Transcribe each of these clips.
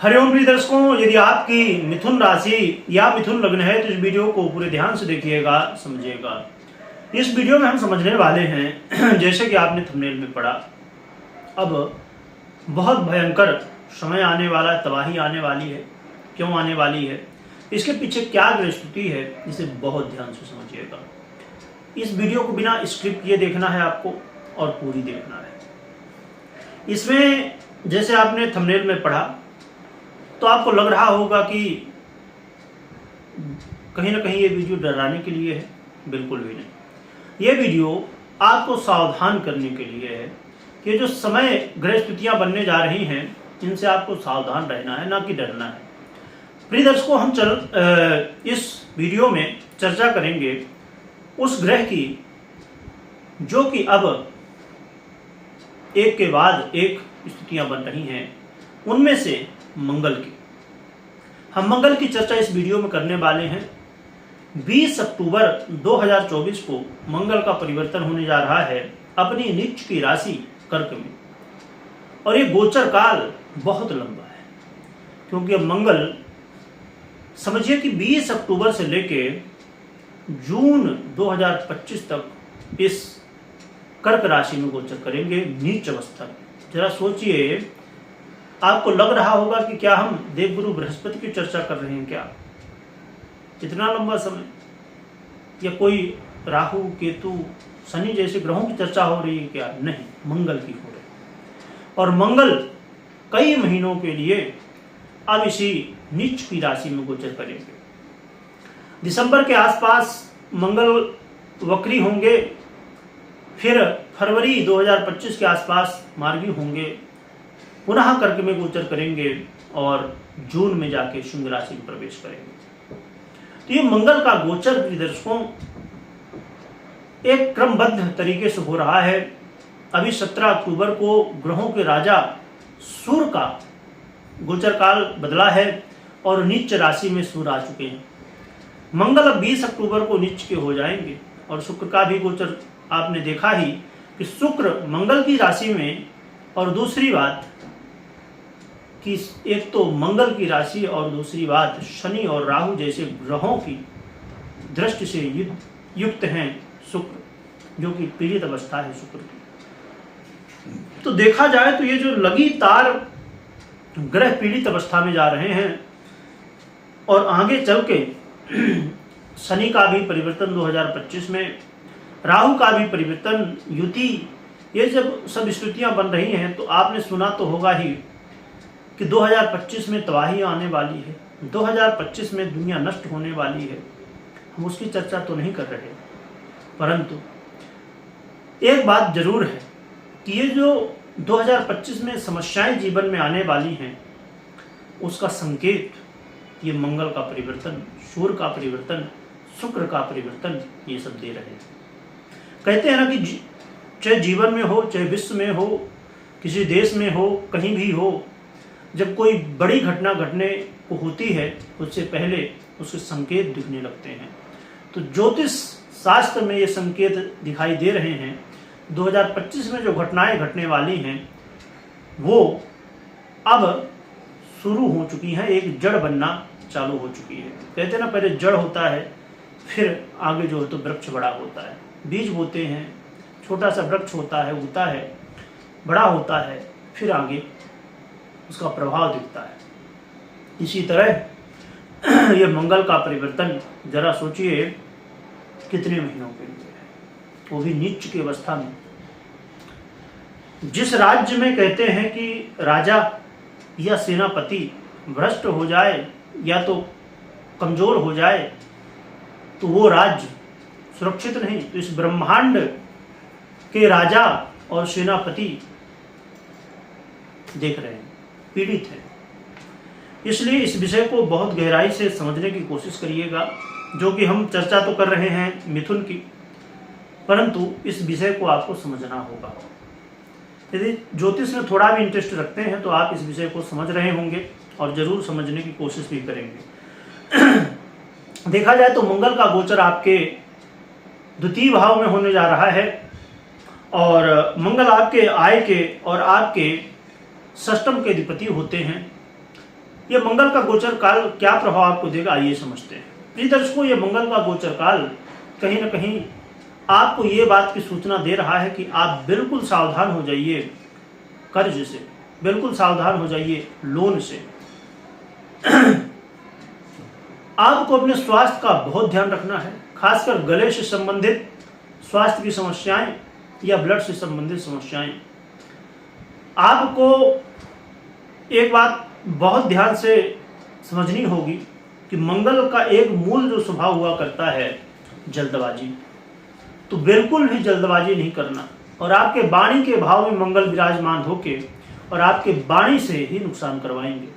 हरिओम प्रिय दर्शकों, यदि आपकी मिथुन राशि या मिथुन लग्न है तो इस वीडियो को पूरे ध्यान से देखिएगा, समझिएगा। इस वीडियो में हम समझने वाले हैं जैसे कि आपने थंबनेल में पढ़ा, अब बहुत भयंकर समय आने वाला है, तबाही आने वाली है। क्यों आने वाली है, इसके पीछे क्या ग्रहस्थिति है, इसे बहुत ध्यान से समझिएगा। इस वीडियो को बिना स्क्रिप्ट किए देखना है आपको और पूरी देखना है। इसमें जैसे आपने थंबनेल में पढ़ा तो आपको लग रहा होगा कि कहीं ना कहीं ये वीडियो डराने के लिए है। बिल्कुल भी नहीं, ये वीडियो आपको सावधान करने के लिए है कि जो समय ग्रह स्थितियां बनने जा रही हैं इनसे आपको सावधान रहना है, ना कि डरना है। प्रिय दर्शकों, हम इस वीडियो में चर्चा करेंगे उस ग्रह की जो कि अब एक के बाद एक स्थितियां बन रही हैं, उनमें से मंगल की। हम मंगल की चर्चा इस वीडियो में करने वाले हैं। 20 अक्टूबर 2024 को मंगल का परिवर्तन होने जा रहा है अपनी नीच की राशि कर्क में, और ये गोचर काल बहुत लंबा है, क्योंकि अब मंगल समझिए कि 20 अक्टूबर से लेके जून 2025 तक इस कर्क राशि में गोचर करेंगे नीच अवस्था में। जरा सोचिए, आपको लग रहा होगा कि क्या हम देवगुरु बृहस्पति की चर्चा कर रहे हैं क्या? इतना लंबा समय, या कोई राहु केतु शनि जैसे ग्रहों की चर्चा हो रही है क्या? नहीं, मंगल की हो रही है। और मंगल कई महीनों के लिए अब इसी नीच की राशि में गोचर करेंगे। दिसंबर के आसपास मंगल वक्री होंगे, फिर फरवरी 2025 के आसपास मार्गी होंगे, पुनः कर्क में गोचर करेंगे और जून में जाके सिंह राशि में प्रवेश करेंगे। तो ये मंगल का गोचर प्रिय दर्शकों एक क्रमबद्ध तरीके से हो रहा है। अभी 17 अक्टूबर को ग्रहों के राजा सूर्य का गोचर काल बदला है और नीच राशि में सूर्य आ चुके हैं। मंगल अब 20 अक्टूबर को नीच के हो जाएंगे और शुक्र का भी गोचर आपने देखा ही कि शुक्र मंगल की राशि में, और दूसरी बात कि एक तो मंगल की राशि और दूसरी बात शनि और राहु जैसे ग्रहों की दृष्टि से युक्त हैं शुक्र, जो कि पीड़ित अवस्था है शुक्र की। तो देखा जाए तो ये जो लगातार ग्रह पीड़ित अवस्था में जा रहे हैं, और आगे चल के शनि का भी परिवर्तन 2025 में, राहु का भी परिवर्तन, युति, ये जब सब स्थितियां बन रही हैं तो आपने सुना तो होगा ही कि 2025 में तबाही आने वाली है, 2025 में दुनिया नष्ट होने वाली है। हम उसकी चर्चा तो नहीं कर रहे, परंतु एक बात जरूर है कि ये जो 2025 में समस्याएं जीवन में आने वाली हैं उसका संकेत ये मंगल का परिवर्तन, सूर्य का परिवर्तन, शुक्र का परिवर्तन, ये सब दे रहे हैं। कहते हैं ना कि चाहे जीवन में हो, चाहे विश्व में हो, किसी देश में हो, कहीं भी हो, जब कोई बड़ी घटना घटने को होती है उससे पहले उसके संकेत दिखने लगते हैं। तो ज्योतिष शास्त्र में ये संकेत दिखाई दे रहे हैं। 2025 में जो घटनाएं घटने वाली हैं वो अब शुरू हो चुकी हैं, एक जड़ बनना चालू हो चुकी है। कहते हैं ना, पहले जड़ होता है, फिर आगे जो है तो वृक्ष बड़ा होता है। बीज बोते हैं, छोटा सा वृक्ष होता है, उगता है, बड़ा होता है, फिर आगे उसका प्रभाव दिखता है। इसी तरह ये मंगल का परिवर्तन जरा सोचिए कितने महीनों के लिए है, वो भी नीच की अवस्था में। जिस राज्य में कहते हैं कि राजा या सेनापति भ्रष्ट हो जाए या तो कमजोर हो जाए तो वो राज्य सुरक्षित नहीं। तो इस ब्रह्मांड के राजा और सेनापति देख रहे हैं पीड़ित है। इसलिए इस विषय को बहुत गहराई से समझने की कोशिश करिएगा, जो कि हम चर्चा तो कर रहे हैं मिथुन की, परंतु इस विषय को आपको समझना होगा। यदि ज्योतिष में थोड़ा भी इंटरेस्ट रखते हैं तो आप इस विषय को समझ रहे होंगे और जरूर समझने की कोशिश भी करेंगे। देखा जाए तो मंगल का गोचर आपके द्वितीय भाव में होने जा रहा है, और मंगल आपके आय के और आपके षष्टम के अधिपति होते हैं। ये मंगल का गोचर काल क्या प्रभाव आपको देगा, आइए समझते हैं। प्रिय दर्शकों, ये मंगल का गोचर काल कहीं ना कहीं आपको ये बात की सूचना दे रहा है कि आप बिल्कुल सावधान हो जाइए कर्ज से, बिल्कुल सावधान हो जाइए लोन से। आपको अपने स्वास्थ्य का बहुत ध्यान रखना है, खासकर गले से संबंधित स्वास्थ्य की समस्याएं या ब्लड से संबंधित समस्याएं। आपको एक बात बहुत ध्यान से समझनी होगी कि मंगल का एक मूल जो स्वभाव हुआ करता है जल्दबाजी, तो बिल्कुल भी जल्दबाजी नहीं करना। और आपके वाणी के भाव में मंगल विराजमान होके और आपके वाणी से ही नुकसान करवाएंगे,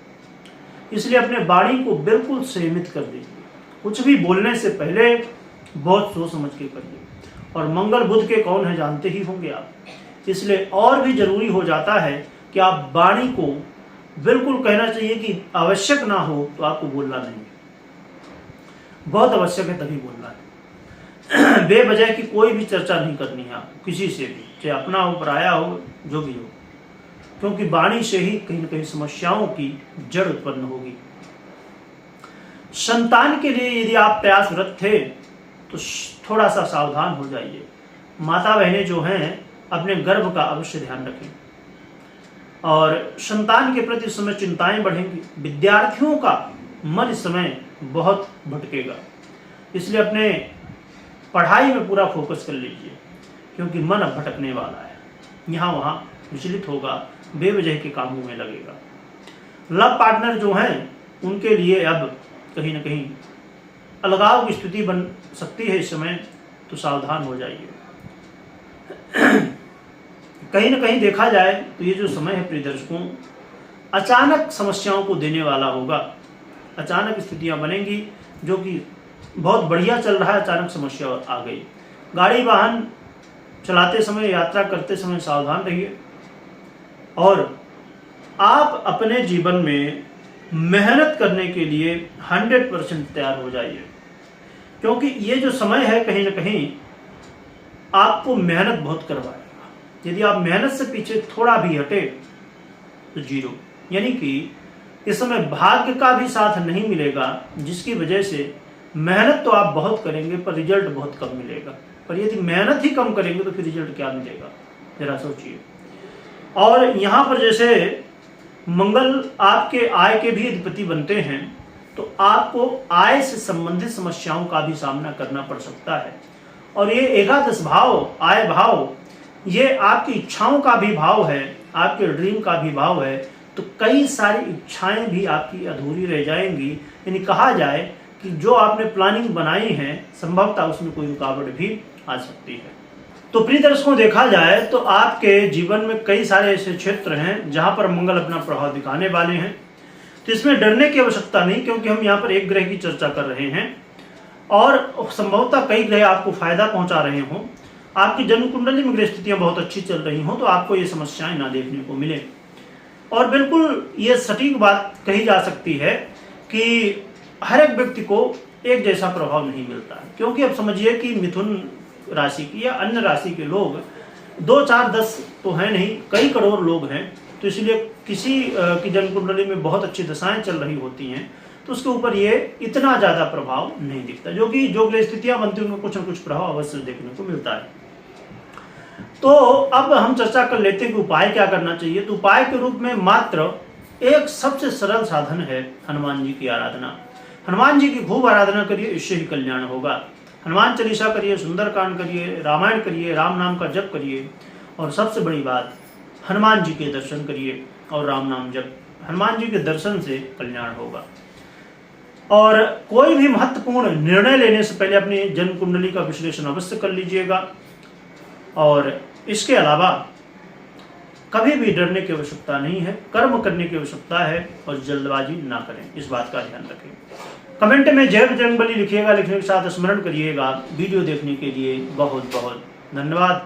इसलिए अपने वाणी को बिल्कुल सीमित कर दीजिए। कुछ भी बोलने से पहले बहुत सोच समझ के करिए। और मंगल बुध के कौन है जानते ही होंगे आप, इसलिए और भी जरूरी हो जाता है कि आप वाणी को बिल्कुल कहना चाहिए कि आवश्यक ना हो तो आपको बोलना नहीं, बहुत आवश्यक है तभी बोलना है। बेवजह की कोई भी चर्चा नहीं करनी है आपको किसी से भी, चाहे अपना हो पराया हो जो भी हो, क्योंकि वाणी से ही कहीं न कहीं समस्याओं की जड़ उत्पन्न होगी। संतान के लिए यदि आप प्रयासरत थे तो थोड़ा सा सावधान हो जाइए। माता बहनें जो हैं अपने गर्भ का अवश्य ध्यान रखें और संतान के प्रति इस समय चिंताएं बढ़ेंगी। विद्यार्थियों का मन इस समय बहुत भटकेगा, इसलिए अपने पढ़ाई में पूरा फोकस कर लीजिए, क्योंकि मन अब भटकने वाला है, यहाँ वहाँ विचलित होगा, बेवजह के कामों में लगेगा। लव पार्टनर जो हैं उनके लिए अब कहीं ना कहीं अलगाव की स्थिति बन सकती है इस समय, तो सावधान हो जाइए। कहीं ना कहीं देखा जाए तो ये जो समय है प्रिय दर्शकों, अचानक समस्याओं को देने वाला होगा। अचानक स्थितियां बनेंगी जो कि बहुत बढ़िया चल रहा है, अचानक समस्या आ गई। गाड़ी वाहन चलाते समय, यात्रा करते समय सावधान रहिए और आप अपने जीवन में मेहनत करने के लिए 100% तैयार हो जाइए, क्योंकि ये जो समय है कहीं ना कहीं आपको मेहनत बहुत करवाएगा। यदि आप मेहनत से पीछे थोड़ा भी हटे तो जीरो, यानी कि इस समय भाग्य का भी साथ नहीं मिलेगा, जिसकी वजह से मेहनत तो आप बहुत करेंगे पर रिजल्ट बहुत कम मिलेगा। पर यदि मेहनत ही कम करेंगे तो फिर रिजल्ट क्या मिलेगा, जरा सोचिए। और यहाँ पर जैसे मंगल आपके आय के भी अधिपति बनते हैं, तो आपको आय से संबंधित समस्याओं का भी सामना करना पड़ सकता है। और ये एकादश भाव, आय भाव, ये आपकी इच्छाओं का भी भाव है, आपके ड्रीम का भी भाव है, तो कई सारी इच्छाएं भी आपकी अधूरी रह जाएंगी। यानी कहा जाए कि जो आपने प्लानिंग बनाई है संभवतः उसमें कोई रुकावट भी आ सकती है। तो प्रिय दर्शकों, देखा जाए तो आपके जीवन में कई सारे ऐसे क्षेत्र हैं जहां पर मंगल अपना प्रभाव दिखाने वाले हैं, तो इसमें डरने की आवश्यकता नहीं, क्योंकि हम यहाँ पर एक ग्रह की चर्चा कर रहे हैं और संभवतः कई ग्रह आपको फायदा पहुंचा रहे हों। आपकी जन्म कुंडली में ग्रह स्थितियां बहुत अच्छी चल रही हों तो आपको ये समस्याएं ना देखने को मिले। और बिल्कुल ये सटीक बात कही जा सकती है कि हर एक व्यक्ति को एक जैसा प्रभाव नहीं मिलता है, क्योंकि अब समझिए कि मिथुन राशि की या अन्य राशि के लोग 2, 4, 10 तो है नहीं, कई करोड़ लोग हैं। तो इसलिए किसी की जन्म कुंडली में बहुत अच्छी दशाएं चल रही होती हैं तो उसके ऊपर ये इतना ज़्यादा प्रभाव नहीं दिखता, जो कि जो ग्रह स्थितियां बनती हैं उनमें कुछ न कुछ प्रभाव अवश्य देखने को मिलता है। तो अब हम चर्चा कर लेते हैं कि उपाय क्या करना चाहिए। तो उपाय के रूप में मात्र एक सबसे सरल साधन है हनुमान जी की आराधना। हनुमान जी की खूब आराधना करिए, इससे ही कल्याण होगा। हनुमान चालीसा करिए, सुंदरकांड करिए, रामायण करिए, राम नाम का जप करिए, और सबसे बड़ी बात हनुमान जी के दर्शन करिए और राम नाम जप। हनुमान जी के दर्शन से कल्याण होगा। और कोई भी महत्वपूर्ण निर्णय लेने से पहले अपनी जन्म कुंडली का विश्लेषण अवश्य कर लीजिएगा। और इसके अलावा कभी भी डरने की आवश्यकता नहीं है, कर्म करने की आवश्यकता है और जल्दबाजी ना करें, इस बात का ध्यान रखें। कमेंट में जय बजरंगबली लिखिएगा, लिखने के साथ स्मरण करिएगा। वीडियो देखने के लिए बहुत बहुत धन्यवाद।